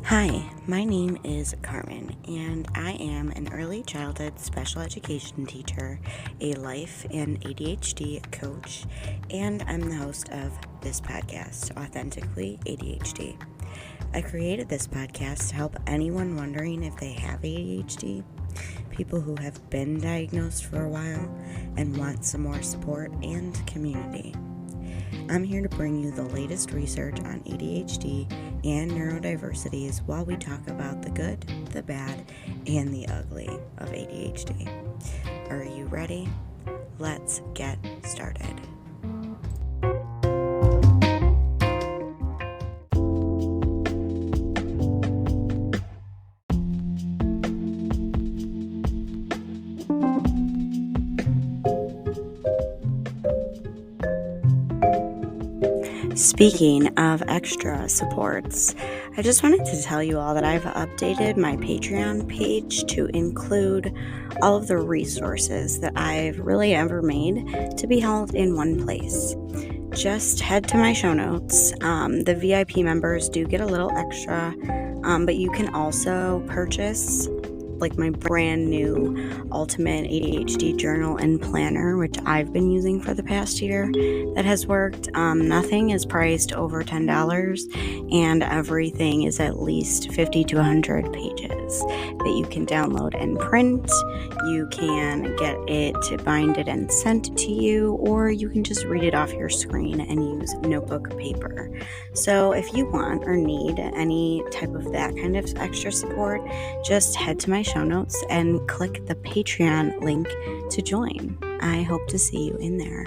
Hi, my name is Carmen, and I am an early childhood special education teacher, a life and ADHD coach, and I'm the host of this podcast, Authentically ADHD. I created this podcast to help anyone wondering if they have ADHD, people who have been diagnosed for a while and want some more support and community. I'm here to bring you the latest research on ADHD and neurodiversities while we talk about the good, the bad, and the ugly of ADHD. Are you ready? Let's get started. Speaking of extra supports, I just wanted to tell you all that I've updated my Patreon page to include all of the resources that I've really ever made to be held in one place. Just head to my show notes. The VIP members do get a little extra, but you can also purchase like my brand new Ultimate ADHD journal and planner, which I've been using for the past year. That has worked. Nothing is priced over $10, and everything is at least 50 to 100 pages that you can download and print. You can get it binded and sent to you, or you can just read it off your screen and use notebook paper. So if you want or need any type of that kind of extra support, just head to my show notes and click the Patreon link to join. I hope to see you in there.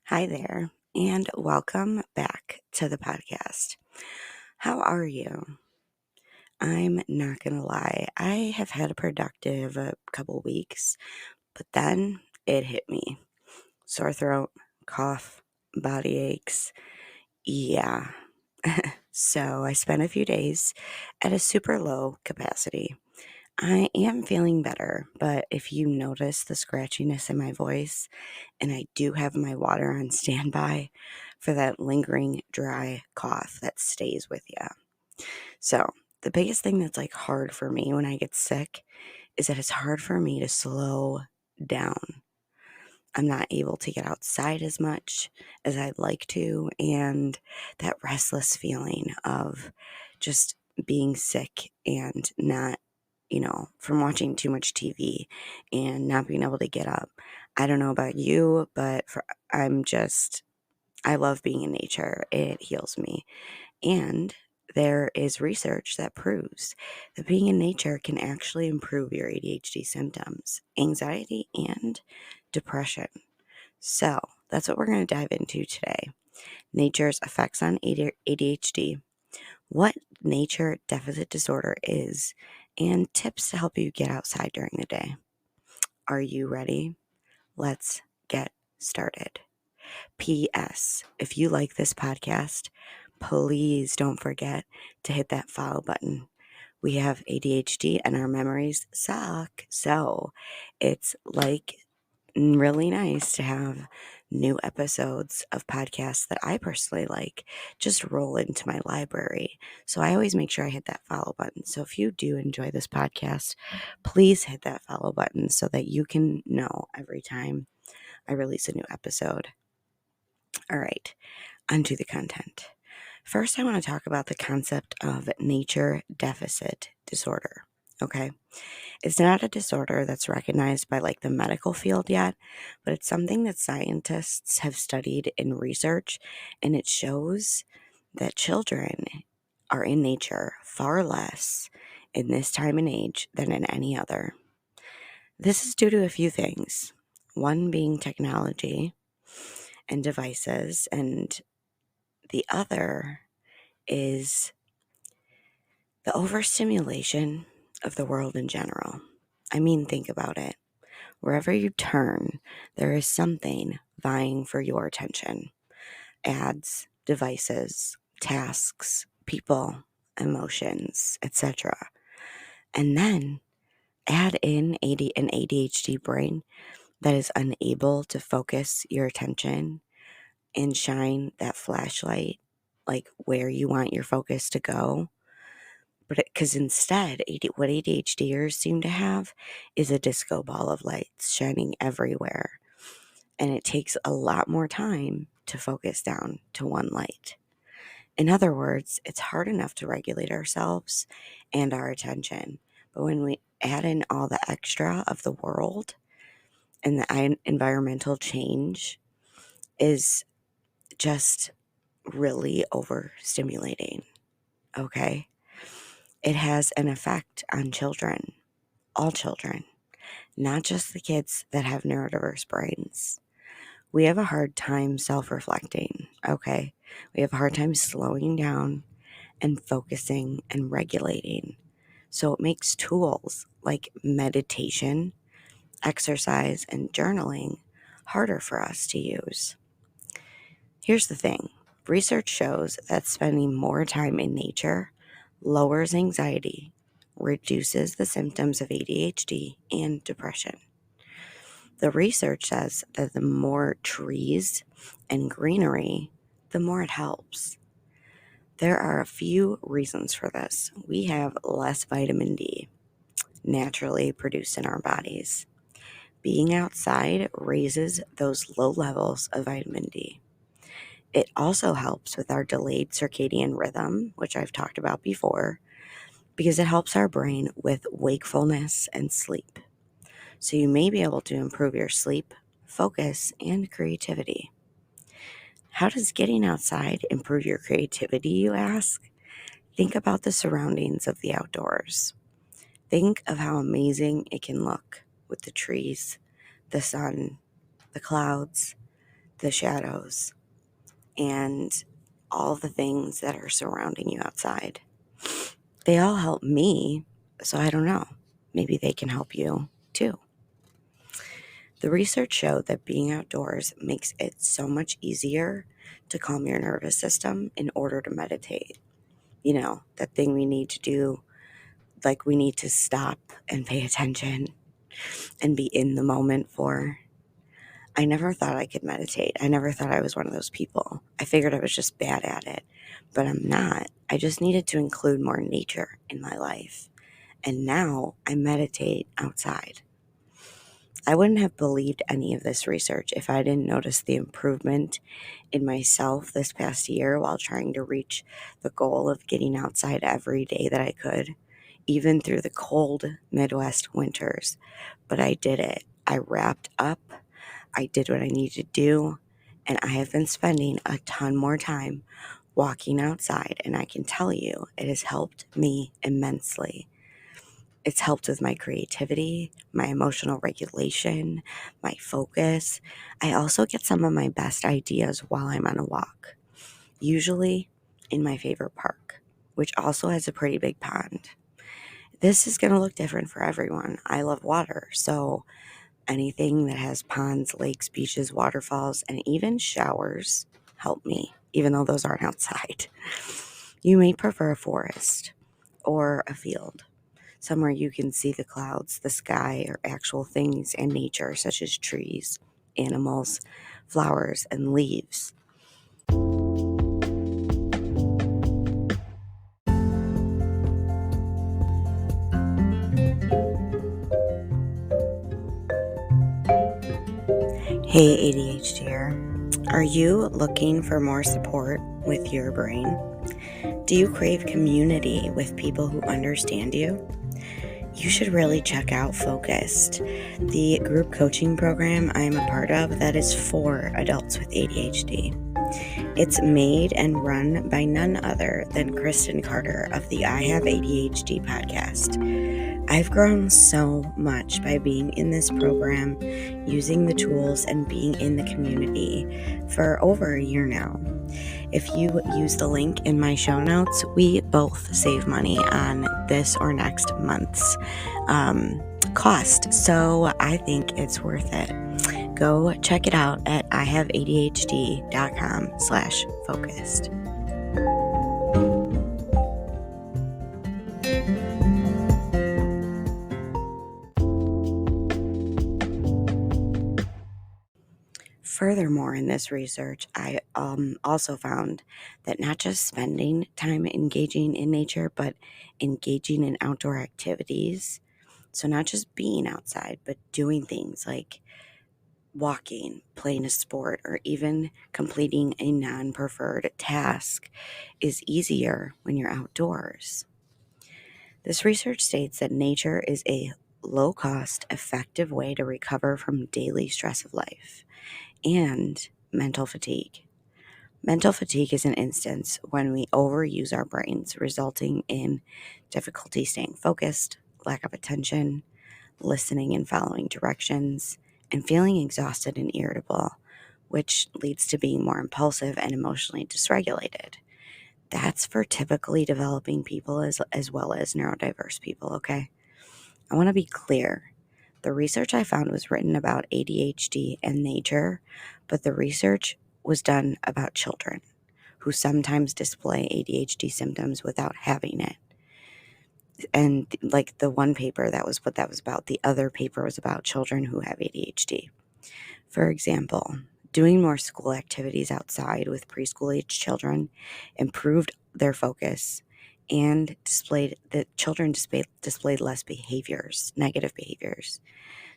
Hi there, and welcome back to the podcast. How are you? I'm not going to lie, I have had a productive couple weeks, but then it hit me. Sore throat, cough, body aches. Yeah. So I spent a few days at a super low capacity. I am feeling better, but if you notice the scratchiness in my voice, and I do have my water on standby for that lingering dry cough that stays with you. So the biggest thing that's like hard for me when I get sick is that it's hard for me to slow down. I'm not able to get outside as much as I'd like to, and that restless feeling of just being sick and not, from watching too much TV and not being able to get up. I don't know about you, but I love being in nature. It heals me. And there is research that proves that being in nature can actually improve your ADHD symptoms, anxiety, and depression. So that's what we're going to dive into today. Nature's effects on ADHD, what nature deficit disorder is, and tips to help you get outside during the day. Are you ready? Let's get started. P.S. If you like this podcast, please don't forget to hit that follow button. We have ADHD and our memories suck, so it's like really nice to have new episodes of podcasts that I personally like just roll into my library. So I always make sure I hit that follow button. So if you do enjoy this podcast, please hit that follow button so that you can know every time I release a new episode. All right, onto the content. First, I want to talk about the concept of nature deficit disorder. Okay. It's not a disorder that's recognized by like the medical field yet, but it's something that scientists have studied in research, and it shows that children are in nature far less in this time and age than in any other. This is due to a few things. One being technology and devices, and the other is the overstimulation of the world in general. I mean, think about it. Wherever you turn, there is something vying for your attention. Ads, devices, tasks, people, emotions, etc. And then Add in an ADHD brain that is unable to focus your attention and shine that flashlight like where you want your focus to go. But because instead, what ADHDers seem to have is a disco ball of lights shining everywhere. And it takes a lot more time to focus down to one light. In other words, it's hard enough to regulate ourselves and our attention. But when we add in all the extra of the world and the environmental change is just really overstimulating, okay? It has an effect on children, all children, not just the kids that have neurodiverse brains. We have a hard time self-reflecting, okay? We have a hard time slowing down and focusing and regulating. So it makes tools like meditation, exercise, and journaling harder for us to use. Here's the thing. Research shows that spending more time in nature lowers anxiety, reduces the symptoms of ADHD and depression. The research says that the more trees and greenery, the more it helps. There are a few reasons for this. We have less vitamin D naturally produced in our bodies. Being outside raises those low levels of vitamin D. It also helps with our delayed circadian rhythm, which I've talked about before, because it helps our brain with wakefulness and sleep. So you may be able to improve your sleep, focus, and creativity. How does getting outside improve your creativity, you ask? Think about the surroundings of the outdoors. Think of how amazing it can look with the trees, the sun, the clouds, the shadows, and all the things that are surrounding you outside. They all help me, so I don't know. Maybe they can help you too. The research showed that being outdoors makes it so much easier to calm your nervous system in order to meditate. You know, that thing we need to do, like we need to stop and pay attention and be in the moment for. I never thought I could meditate. I never thought I was one of those people. I figured I was just bad at it, but I'm not. I just needed to include more nature in my life. And now I meditate outside. I wouldn't have believed any of this research if I didn't notice the improvement in myself this past year while trying to reach the goal of getting outside every day that I could, even through the cold Midwest winters. But I did it. I wrapped up. I did what I needed to do, and I have been spending a ton more time walking outside, and I can tell you it has helped me immensely. It's helped with my creativity, my emotional regulation, my focus. I also get some of my best ideas while I'm on a walk, usually in my favorite park, which also has a pretty big pond. This is going to look different for everyone. I love water, so anything that has ponds, lakes, beaches, waterfalls, and even showers help me, even though those aren't outside. You may prefer a forest or a field, somewhere you can see the clouds, the sky, or actual things in nature, such as trees, animals, flowers, and leaves. Hey ADHDer, are you looking for more support with your brain? Do you crave community with people who understand you? You should really check out Focused, the group coaching program I'm a part of that is for adults with ADHD. It's made and run by none other than Kristen Carter of the I Have ADHD podcast. I've grown so much by being in this program, using the tools, and being in the community for over a year now. If you use the link in my show notes, we both save money on this or next month's cost. So I think it's worth it. Go check it out at ihaveadhd.com/focused. Furthermore, in this research, I also found that not just spending time engaging in nature, but engaging in outdoor activities. So, not just being outside, but doing things like walking, playing a sport, or even completing a non preferred task is easier when you're outdoors. This research states that nature is a low cost, effective way to recover from daily stress of life and mental fatigue. Mental fatigue is an instance when we overuse our brains, resulting in difficulty staying focused, lack of attention, listening and following directions, and feeling exhausted and irritable, which leads to being more impulsive and emotionally dysregulated. That's for typically developing people as well as neurodiverse people, okay? I want to be clear. The research I found was written about ADHD and nature, but the research was done about children who sometimes display ADHD symptoms without having it. And like the one paper, that was what that was about. The other paper was about children who have ADHD. For example, doing more school activities outside with preschool age children improved their focus and displayed less behaviors, negative behaviors.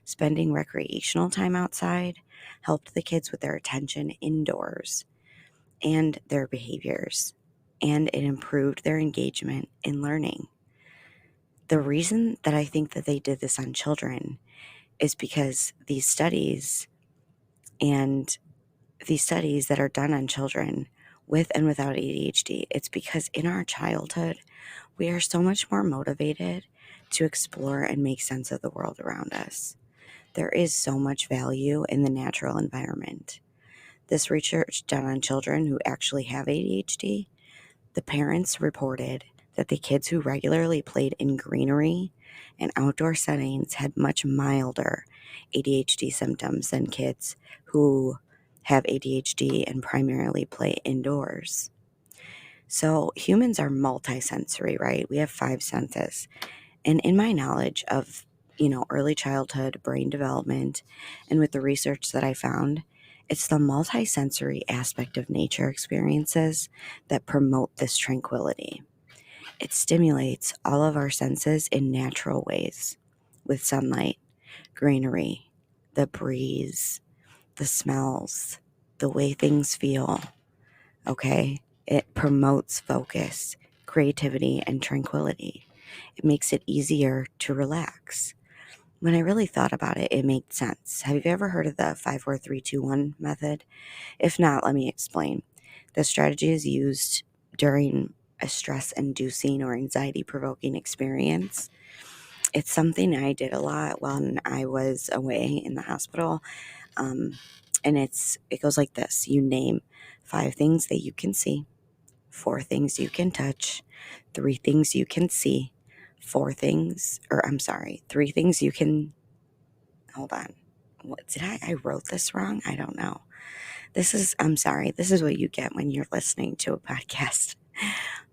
Spending recreational time outside helped the kids with their attention indoors and their behaviors, and it improved their engagement in learning. The reason that I think that they did this on children is because and these studies that are done on children with and without ADHD, it's because in our childhood, we are so much more motivated to explore and make sense of the world around us. There is so much value in the natural environment. This research done on children who actually have ADHD, the parents reported that the kids who regularly played in greenery and outdoor settings had much milder ADHD symptoms than kids who have ADHD and primarily play indoors. So humans are multisensory, right? We have 5 senses. And in my knowledge of, early childhood brain development and with the research that I found, it's the multisensory aspect of nature experiences that promote this tranquility. It stimulates all of our senses in natural ways with sunlight, greenery, the breeze, the smells, the way things feel. Okay? It promotes focus, creativity, and tranquility. It makes it easier to relax. When I really thought about it, it made sense. Have you ever heard of the 5, 4, 3, 2, 1 method? If not, let me explain. The strategy is used during a stress inducing or anxiety provoking experience. It's something I did a lot when I was away in the hospital. Um, and it goes like this. You name 5 things that you can see, 4 things you can touch, 3 things you can see, 3 things you can, hold on. What did I wrote this wrong? I don't know. I'm sorry. This is what you get when you're listening to a podcast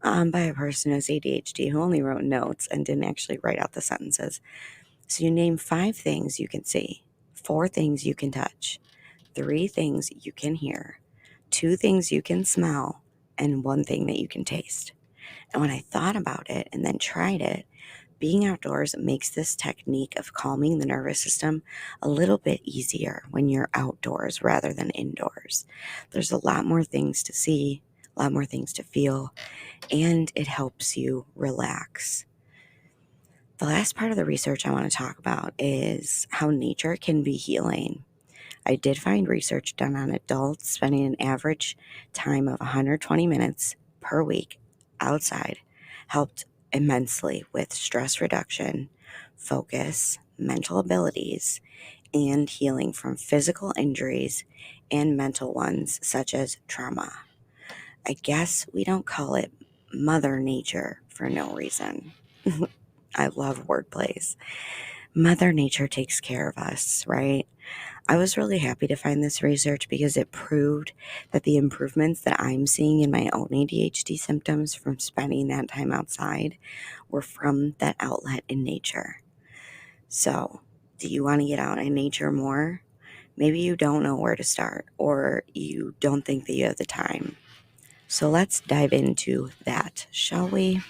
by a person who has ADHD who only wrote notes and didn't actually write out the sentences. So you name 5 things you can see, 4 things you can touch, 3 things you can hear, 2 things you can smell, and 1 thing that you can taste. And when I thought about it and then tried it, being outdoors makes this technique of calming the nervous system a little bit easier when you're outdoors rather than indoors. There's a lot more things to see, a lot more things to feel, and it helps you relax. The last part of the research I want to talk about is how nature can be healing. I did find research done on adults spending an average time of 120 minutes per week outside helped immensely with stress reduction, focus, mental abilities, and healing from physical injuries and mental ones such as trauma. I guess we don't call it Mother Nature for no reason. I love wordplays. Mother Nature takes care of us, right? I was really happy to find this research because it proved that the improvements that I'm seeing in my own ADHD symptoms from spending that time outside were from that outlet in nature. So, do you want to get out in nature more? Maybe you don't know where to start, or you don't think that you have the time. So let's dive into that, shall we?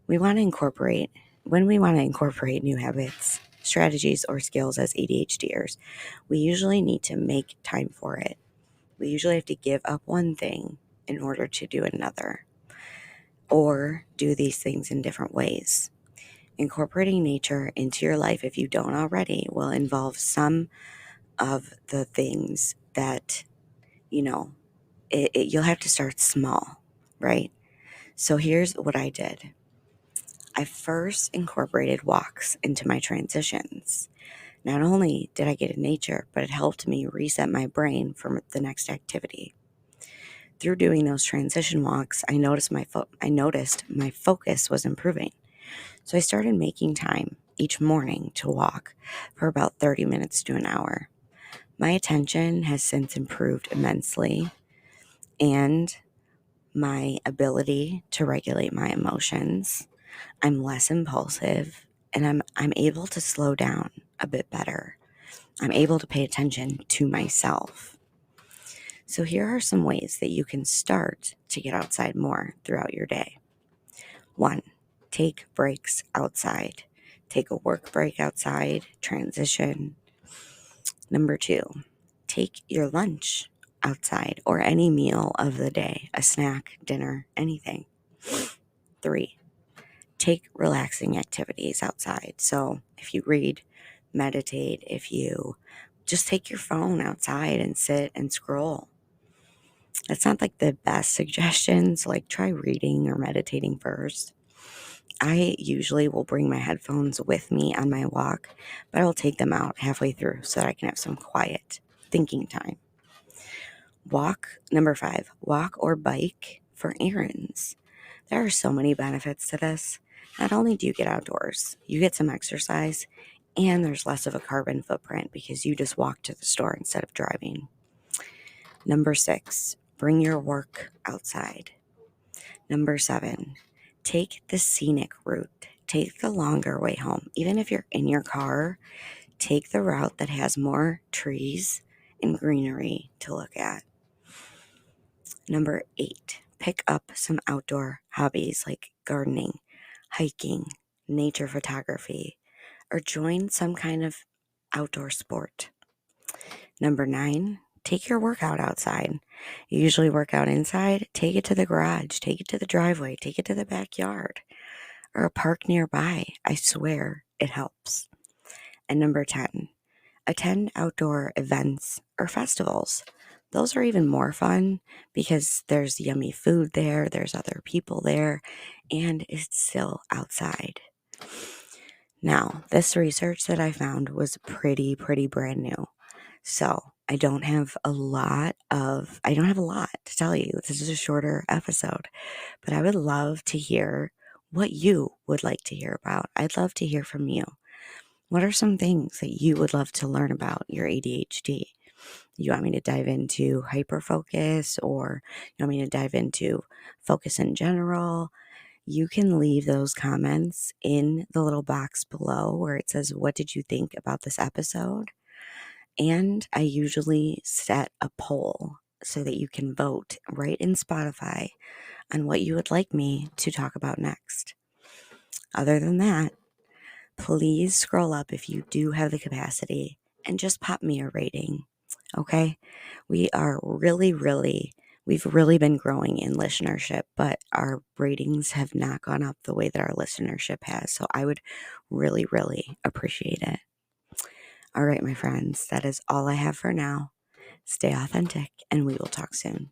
When we want to incorporate new habits, strategies, or skills as ADHDers, we usually need to make time for it. We usually have to give up one thing in order to do another, or do these things in different ways. Incorporating nature into your life, if you don't already, will involve some of the things that, you know, you'll have to start small, right? So here's what I did. I first incorporated walks into my transitions. Not only did I get in nature, but it helped me reset my brain for the next activity. Through doing those transition walks, I noticed my focus was improving. So I started making time each morning to walk for about 30 minutes to an hour. My attention has since improved immensely, and my ability to regulate my emotions. I'm less impulsive, and I'm able to slow down a bit better. I'm able to pay attention to myself. So here are some ways that you can start to get outside more throughout your day. 1, take breaks outside. Take a work break outside, transition. Number 2, take your lunch outside or any meal of the day, a snack, dinner, anything. 3, take relaxing activities outside. So if you read, meditate, if you just take your phone outside and sit and scroll. That's not like the best suggestions, like try reading or meditating first. I usually will bring my headphones with me on my walk, but I will take them out halfway through so that I can have some quiet thinking time. Number 5, walk or bike for errands. There are so many benefits to this. Not only do you get outdoors, you get some exercise, and there's less of a carbon footprint because you just walk to the store instead of driving. Number 6, bring your work outside. Number 7, take the scenic route. Take the longer way home. Even if you're in your car, take the route that has more trees and greenery to look at. Number 8, pick up some outdoor hobbies like gardening, hiking, nature photography, or join some kind of outdoor sport. Number 9, take your workout outside. You usually work out inside, take it to the garage, take it to the driveway, take it to the backyard, or a park nearby. I swear it helps. And number 10, attend outdoor events or festivals. Those are even more fun because there's yummy food there, there's other people there, and it's still outside. Now, this research that I found was pretty brand new. So I don't have a lot to tell you. This is a shorter episode, but I would love to hear what you would like to hear about. I'd love to hear from you. What are some things that you would love to learn about your ADHD? You want me to dive into hyperfocus, or you want me to dive into focus in general? You can leave those comments in the little box below where it says, what did you think about this episode? And I usually set a poll so that you can vote right in Spotify on what you would like me to talk about next. Other than that, please scroll up if you do have the capacity and just pop me a rating. Okay? We've really been growing in listenership, but our ratings have not gone up the way that our listenership has. So I would really appreciate it. All right, my friends, that is all I have for now. Stay authentic, and we will talk soon.